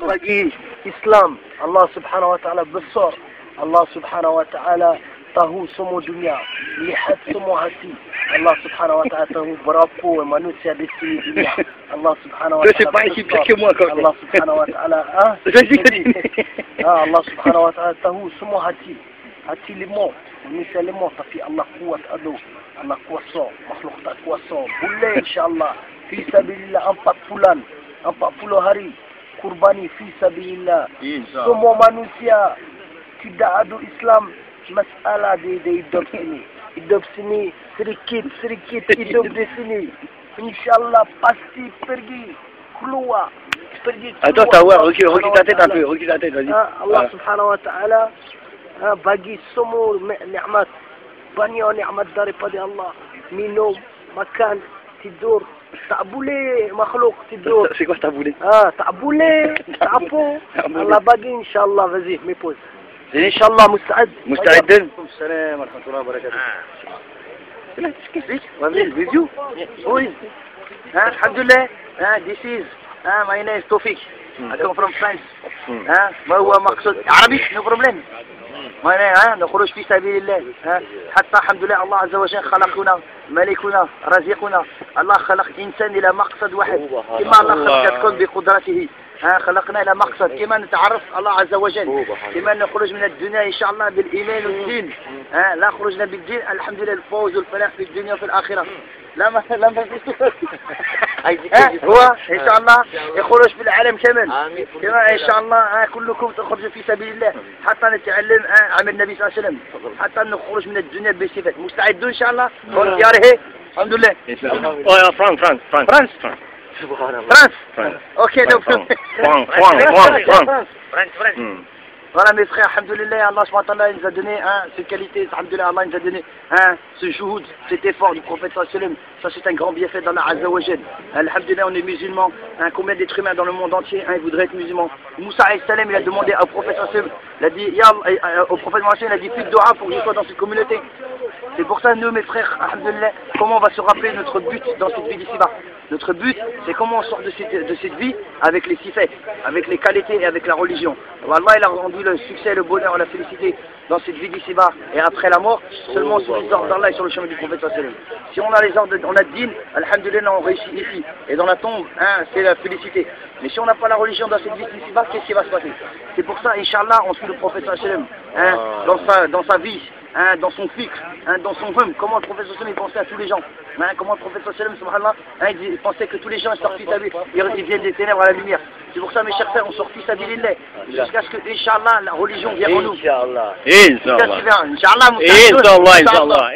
bagi Islam, Allah subhanahu wa ta'ala besar. Allah subhanahu wa ta'ala tahu semua dunia, lihat semua hati. Allah subhanahu wa ta'ala tahu berapa manusia di sini dunia. Allah subhanahu wa ta'ala besar. Allah subhanahu wa ta'ala Allah subhanahu wa ta'ala tahu semua hati. Hati lemah, manusia lemah, tapi Allah kuat adu. Allah kuasa, makhluk tak kuasa. Boleh insyaAllah. Fi sabilillah 4 bulan, 40 hari. Kurbani fi sabilillah. Semua manusia. Tidak ada Islam. Masalah di hidup sini. Hidup sini sedikit hidup di sini. InsyaAllah pasti pergi keluar. Attends, recule ta tête un peu, recule ta tête, vas-y. Allah subhanahu wa ta'ala bagi semua nikmat. Banyak nikmat daripada Allah. Minum, makan, tidur. Tak boleh makhluk tidur. C'est quoi tak boleh? Tak boleh. Tak apa. Allah bagi insyaAllah. Vas-y, mets pause. InshaAllah مستعد. مستعد. السلام ورحمة الله وبركاته. With you? Oui. Alhamdulillah. This is my name is Tawfiq. I come from France. ما هو مقصود عربي؟ No problem. ما نخرج في سبيل الله. حتى الحمد لله الله عز وجل خلقنا ملكنا رزقنا. الله خلق إنسان إلى مقصد واحد. كما الله خلقكم بقدرته. خلقنا إلى مقصد كما نتعرف الله عز وجل. كما نخرج من الدنيا إن شاء الله بالإيمان والدين. لا خرجنا بالدين الحمد لله الفوز والفلاح في الدنيا وفي الآخرة. لا هو إن شاء الله يخرج في العالم كامل. كما إن شاء الله كلكم تخرجوا في سبيل الله حتى نتعلم عمل النبي صلى الله عليه وسلم حتى نخرج من الدنيا بصفة. مستعدون إن شاء الله؟ دياره الحمد لله. فرنسا. France. Ok, donc. France. Voilà mes frères, alhamdoulilah, Allah subhanahu wa ta'ala nous a donné cette qualité, alhamdoulilah, Allah nous a donné ce jouhoud, cet effort du prophète sallallahu alayhi wa sallam. Ça c'est un grand bienfait d'Allah azza wa jal. Alhamdoulilah, on est musulmans. Combien d'êtres humains dans le monde entier voudraient être musulmans? Moussa alayhi salam, il a demandé au prophète sallallahu alayhi wa sallam, il a dit, au prophète sallallahu alayhi wa sallam, il a dit plus de dua pour que je sois dans cette communauté. C'est pour ça, nous mes frères, alhamdoulilah, comment on va se rappeler notre but dans cette vie d'ici-bas? Notre but, c'est comment on sort de cette vie avec les sifets, avec les qualités et avec la religion. Allah, il a rendu le succès, le bonheur, la félicité dans cette vie d'ici-bas et après la mort, seulement sur les ordres d'Allah et sur le chemin du prophète sallallahu alayhi wa sallam. Si on a les ordres, on a le dîn, alhamdoulilah, on réussit ici. Et dans la tombe, c'est la félicité. Mais si on n'a pas la religion dans cette vie d'ici-bas, qu'est-ce qui va se passer? C'est pour ça, Inch'Allah, on suit le prophète sallallahu alayhi wa sallam dans sa vie. Dans son fikr, dans son hum, comment le prophète sallallahu alayhi wa sallam il pensait à tous les gens, comment le prophète sallallahu alayhi wa sallam il pensait que tous les gens sortent ils viennent des ténèbres à la lumière. C'est pour ça mes chers frères, on sort fils sabilillah jusqu'à ce que Inch'Allah la religion vienne en nous. Inch'Allah. Inch'Allah. Inch'Allah.